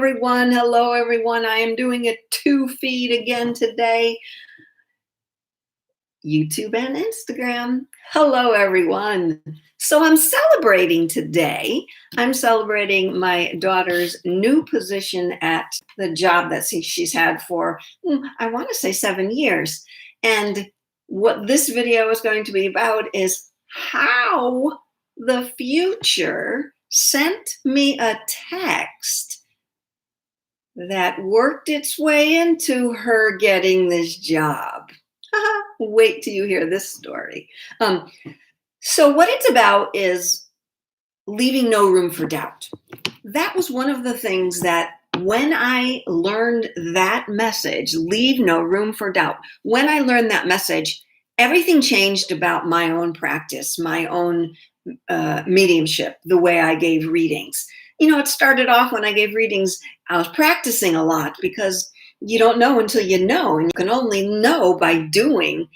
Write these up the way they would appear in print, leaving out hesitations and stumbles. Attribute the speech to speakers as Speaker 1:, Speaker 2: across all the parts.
Speaker 1: everyone. Hello, everyone. I am doing a 2 feed again today. YouTube and Instagram. Hello, everyone. So I'm celebrating today. I'm celebrating my daughter's new position at the job that she's had for, I want to say 7 years. And what this video is going to be about is how the future sent me a text that worked its way into her getting this job. Wait till you hear this story. So what it's about is leaving no room for doubt. That was one of the things that when I learned that message, leave no room for doubt, when I learned that message, everything changed about my own practice, my own mediumship, the way I gave readings. It started off when I gave readings, I was practicing a lot because you don't know until you know, and you can only know by doing.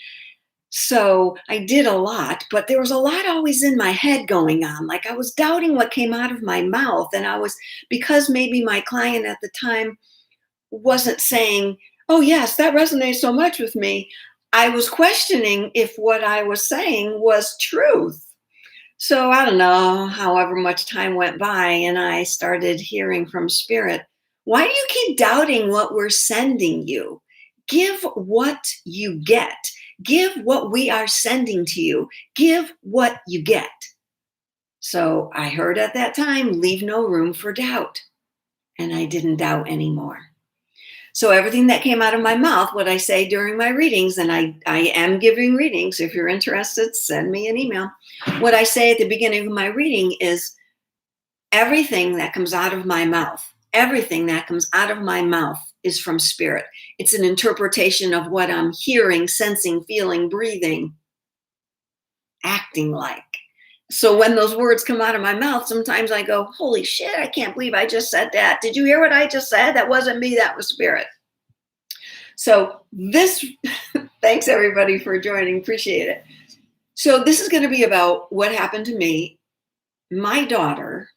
Speaker 1: So I did a lot, but there was a lot always in my head going on. Like I was doubting what came out of my mouth. And because maybe my client at the time wasn't saying, oh yes, that resonates so much with me. I was questioning if what I was saying was truth. So I don't know, however much time went by and I started hearing from Spirit, why do you keep doubting what we're sending you? Give what you get. Give what we are sending to you. Give what you get. So I heard at that time, leave no room for doubt. And I didn't doubt anymore. So everything that came out of my mouth, what I say during my readings, and I am giving readings. If you're interested, send me an email. What I say at the beginning of my reading is everything that comes out of my mouth. Everything that comes out of my mouth is from Spirit. It's an interpretation of what I'm hearing, sensing, feeling, breathing, acting like. So when those words come out of my mouth, sometimes I go, holy shit, I can't believe I just said that. Did you hear what I just said? That wasn't me, that was Spirit. So thanks everybody for joining, appreciate it. So this is going to be about what happened to me. My daughter,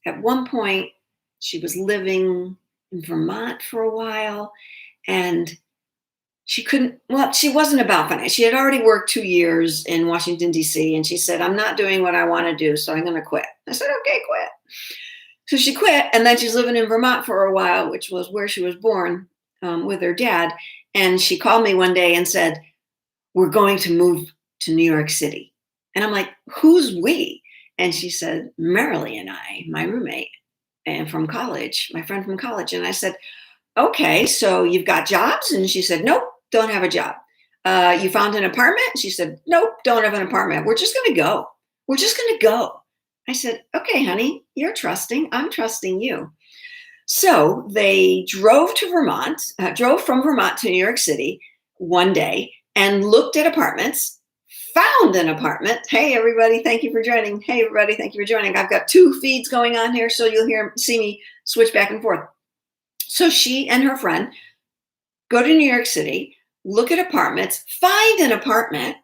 Speaker 1: at one point, she was living in Vermont for a while, and she wasn't about finance. She had already worked 2 years in Washington, D.C., and she said, I'm not doing what I want to do, so I'm going to quit. I said, okay, quit. So she quit, and then she's living in Vermont for a while, which was where she was born with her dad. And she called me one day and said, we're going to move to New York City. And I'm like, who's we? And she said, Marilee and I, my roommate, and from college, my friend from college. And I said, okay, so you've got jobs? And she said, nope, don't have a job. You found an apartment? She said, nope, don't have an apartment. We're just going to go. We're just going to go. I said, okay, honey, you're trusting. I'm trusting you. So they drove from Vermont to New York City one day and looked at apartments, found an apartment. Hey, everybody, thank you for joining. Hey, everybody, thank you for joining. I've got 2 feeds going on here, so you'll see me switch back and forth. So she and her friend go to New York City, look at apartments, find an apartment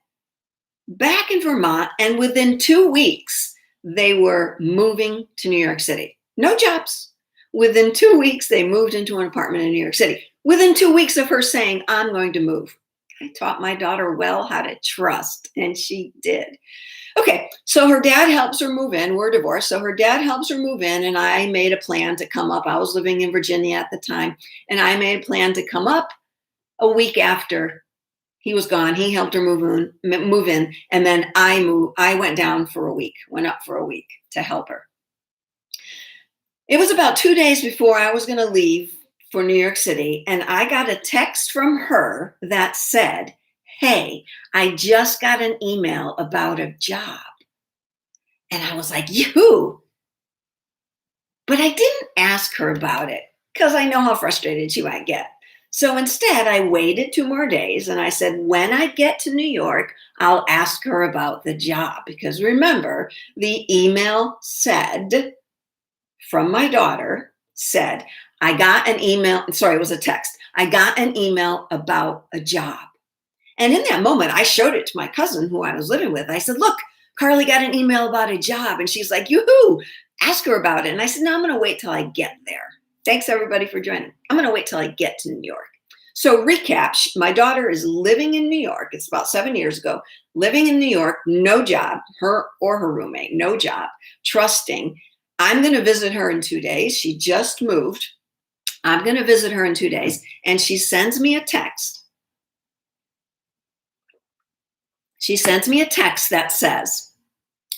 Speaker 1: back in Vermont, and within 2 weeks, they were moving to New York City. No jobs. Within 2 weeks, they moved into an apartment in New York City. Within 2 weeks of her saying, I'm going to move. I taught my daughter well how to trust, and she did. Okay, so her dad helps her move in. We're divorced, so her dad helps her move in, and I made a plan to come up. I was living in Virginia at the time, and I made a plan to come up a week after he was gone. He helped her move in, and then I went down for a week, went up for a week to help her. It was about 2 days before I was going to leave for New York City, and I got a text from her that said, hey, I just got an email about a job. And I was like, yoo-hoo. But I didn't ask her about it because I know how frustrated she might get. So instead, I waited 2 more days and I said, when I get to New York, I'll ask her about the job. Because remember, the email said, from my daughter, said, I got an email, sorry, it was a text. I got an email about a job. And in that moment, I showed it to my cousin who I was living with. I said, look, Carly got an email about a job. And she's like, yoo-hoo, ask her about it. And I said, no, I'm going to wait till I get there. Thanks everybody for joining. I'm going to wait till I get to New York. So recap, my daughter is living in New York. It's about 7 years ago, living in New York, no job, her or her roommate, no job, trusting. I'm going to visit her in 2 days. She just moved. I'm going to visit her in 2 days. And she sends me a text. She sends me a text that says,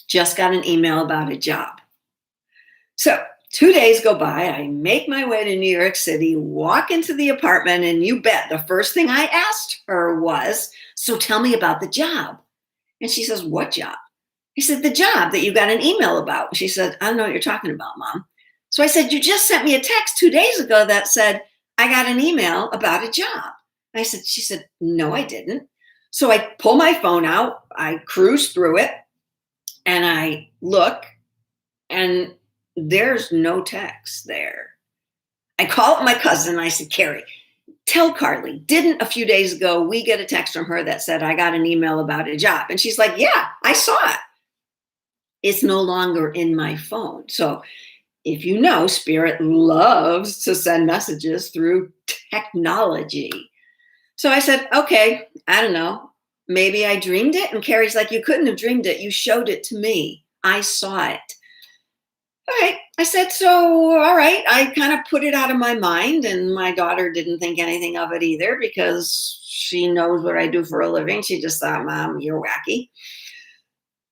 Speaker 1: just got an email about a job. So 2 days go by, I make my way to New York City, walk into the apartment, and you bet the first thing I asked her was, so tell me about the job. And she says, what job? I said, the job that you got an email about. She said, I don't know what you're talking about, Mom. So I said, you just sent me a text 2 days ago that said, I got an email about a job. And she said, no, I didn't. So I pull my phone out, I cruise through it, and I look, and there's no text there. I call up my cousin and I said, Carrie, tell Carly, didn't a few days ago we get a text from her that said, I got an email about a job? And she's like, yeah, I saw it. It's no longer in my phone. So if you know, Spirit loves to send messages through technology. So I said, okay, I don't know. Maybe I dreamed it. And Carrie's like, you couldn't have dreamed it. You showed it to me. I saw it. All right. I said, so, all right. I kind of put it out of my mind, and my daughter didn't think anything of it either because she knows what I do for a living. She just thought, Mom, you're wacky.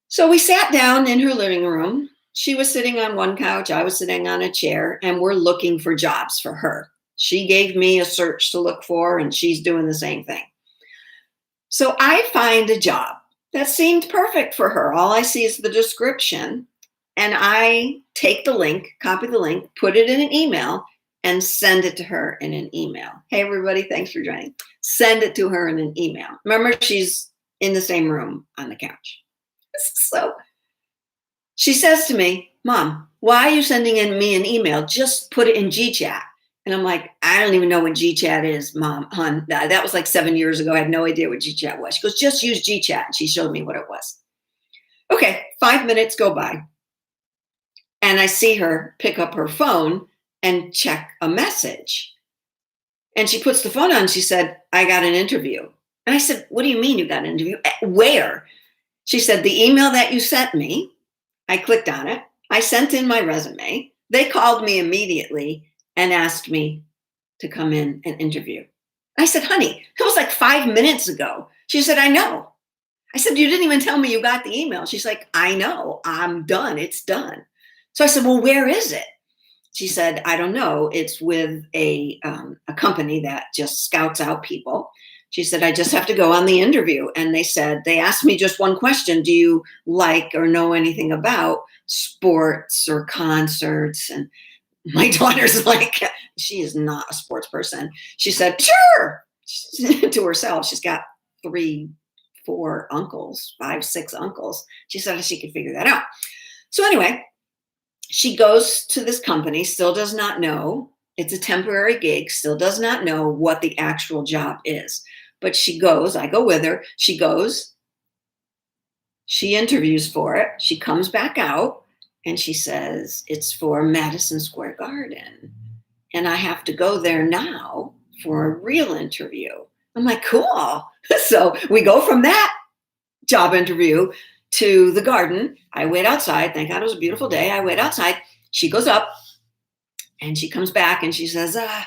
Speaker 1: So we sat down in her living room. She was sitting on one couch. I was sitting on a chair, and we're looking for jobs for her. She gave me a search to look for, and she's doing the same thing. So I find a job that seemed perfect for her. All I see is the description. And I take the link, copy the link, put it in an email, and send it to her in an email. Hey, everybody, thanks for joining. Send it to her in an email. Remember, she's in the same room on the couch. So she says to me, Mom, why are you sending me an email? Just put it in GChat. And I'm like, I don't even know what GChat is, Mom, hon. That was like 7 years ago. I had no idea what GChat was. She goes, just use GChat. And she showed me what it was. Okay, 5 minutes go by. And I see her pick up her phone and check a message. And she puts the phone on. She said, I got an interview. And I said, what do you mean you got an interview? Where? She said, the email that you sent me. I clicked on it. I sent in my resume. They called me immediately and asked me to come in and interview. I said, honey, that was like 5 minutes ago. She said, I know. I said, you didn't even tell me you got the email. She's like, I know. I'm done. It's done. So I said, well, where is it? She said, I don't know. It's with a company that just scouts out people. She said, I just have to go on the interview. And they asked me just one question. Do you like or know anything about sports or concerts? And my daughter's like, she is not a sports person. She said, sure, to herself. She's got 3, 4 uncles, 5, 6 uncles. She said she could figure that out. So anyway, she goes to this company, still does not know. It's a temporary gig, still does not know what the actual job is. But she goes, I go with her. She goes, she interviews for it. She comes back out and she says, it's for Madison Square Garden. And I have to go there now for a real interview. I'm like, cool. So we go from that job interview to the garden. I wait outside. Thank God it was a beautiful day. I wait outside. She goes up and she comes back and she says, I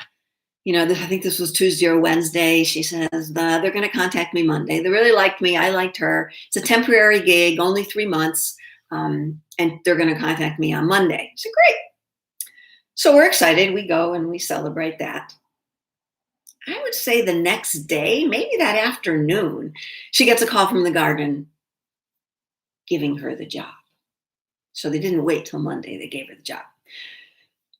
Speaker 1: think this was Tuesday or Wednesday. She says, they're going to contact me Monday. They really liked me. I liked her. It's a temporary gig, only 3 months. And they're going to contact me on Monday. I said, great. So we're excited. We go and we celebrate that. I would say the next day, maybe that afternoon, she gets a call from the garden giving her the job. So they didn't wait till Monday. They gave her the job.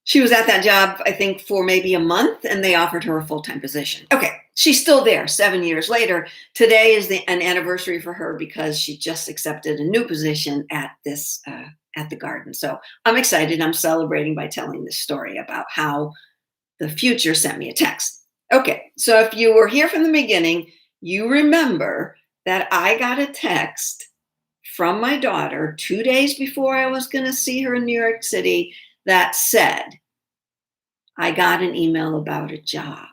Speaker 1: She was at that job, I think, for maybe a month, and they offered her a full-time position. Okay, she's still there 7 years later. Today is an anniversary for her because she just accepted a new position at the garden. So I'm excited. I'm celebrating by telling this story about how the future sent me a text. Okay, so if you were here from the beginning, you remember that I got a text from my daughter 2 days before I was going to see her in New York City that said, I got an email about a job.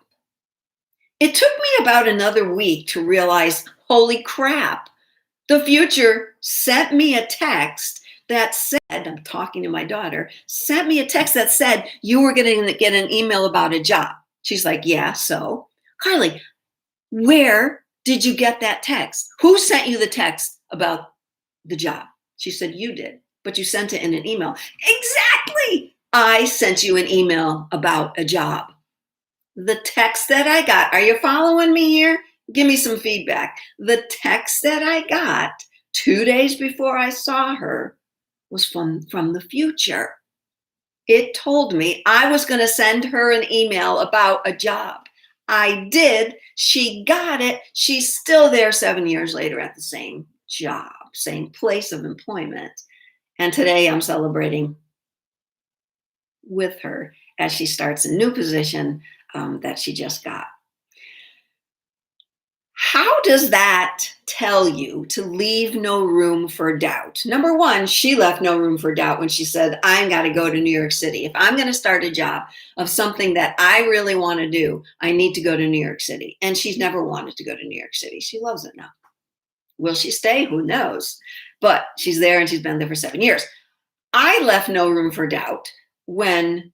Speaker 1: It took me about another week to realize, holy crap, the future sent me a text that said, I'm talking to my daughter, sent me a text that said, you were going to get an email about a job. She's like, yeah, so? Carly, where did you get that text? Who sent you the text about the job? She said, you did, but you sent it in an email. Exactly. I sent you an email about a job. The text that I got, are you following me here? Give me some feedback. The text that I got 2 days before I saw her was from the future. It told me I was going to send her an email about a job. I did. She got it. She's still there 7 years later at the same job, same place of employment. And today I'm celebrating with her as she starts a new position that she just got. How does that tell you to leave no room for doubt? Number one, she left no room for doubt when she said, I got to go to New York City. If I'm going to start a job of something that I really want to do, I need to go to New York City. And she's never wanted to go to New York City. She loves it now. Will she stay? Who knows? But she's there and she's been there for 7 years. I left no room for doubt when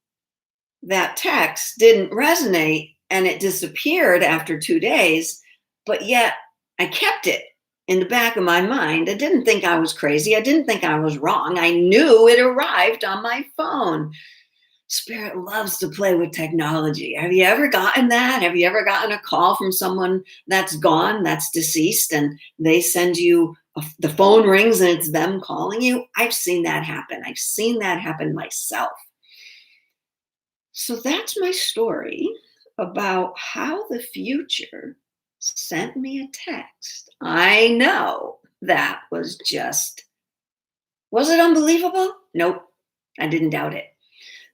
Speaker 1: that text didn't resonate and it disappeared after 2 days. But yet I kept it in the back of my mind. I didn't think I was crazy. I didn't think I was wrong. I knew it arrived on my phone. Spirit loves to play with technology. Have you ever gotten that? Have you ever gotten a call from someone that's gone, that's deceased, and they send you, the phone rings and it's them calling you? I've seen that happen. I've seen that happen myself. So that's my story about how the future sent me a text. I know that was it unbelievable? Nope, I didn't doubt it.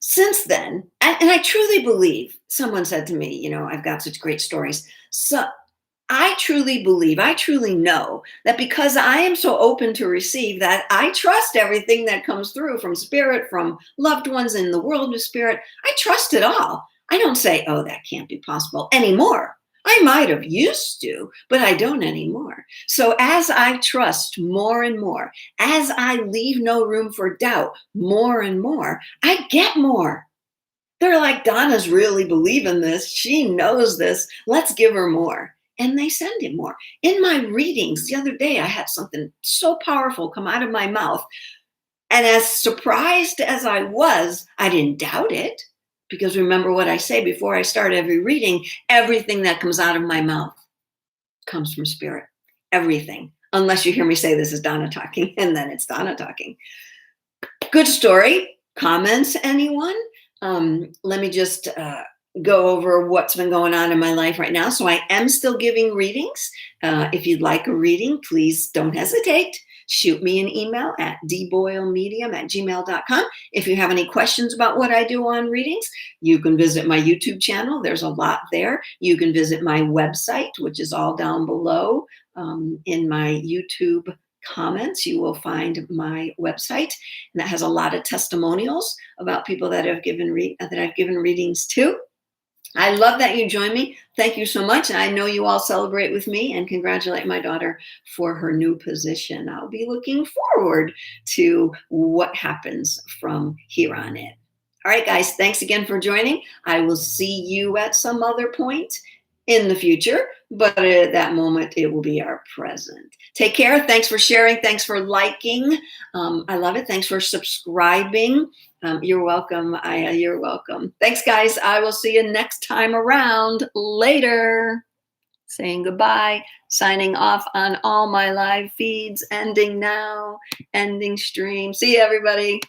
Speaker 1: Since then, and I truly believe, someone said to me, I've got such great stories. So I truly believe, I truly know that because I am so open to receive that, I trust everything that comes through from spirit, from loved ones in the world of spirit. I trust it all. I don't say, oh, that can't be possible anymore. I might have used to, but I don't anymore. So as I trust more and more, as I leave no room for doubt more and more, I get more. They're like, Donna's really believing this. She knows this. Let's give her more. And they send him more. In my readings the other day, I had something so powerful come out of my mouth. And as surprised as I was, I didn't doubt it. Because remember what I say before I start every reading, everything that comes out of my mouth comes from spirit. Everything. Unless you hear me say this is Donna talking, and then it's Donna talking. Good story. Comments, anyone? Let me just go over what's been going on in my life right now. So I am still giving readings. If you'd like a reading, please don't hesitate. Shoot me an email at dboylmedium@gmail.com. If you have any questions about what I do on readings, you can visit my YouTube channel. There's a lot there. You can visit my website, which is all down below in my YouTube comments. You will find my website, and that has a lot of testimonials about people that I've given readings to. I love that you join me. Thank you so much. And I know you all celebrate with me and congratulate my daughter for her new position. I'll be looking forward to what happens from here on in. All right, guys, thanks again for joining. I will see you at some other point in the future, but at that moment, it will be our present. Take care. Thanks for sharing. Thanks for liking. I love it. Thanks for subscribing. You're welcome, Aya. You're welcome. Thanks, guys. I will see you next time around. Later. Saying goodbye. Signing off on all my live feeds. Ending now. Ending stream. See you, everybody.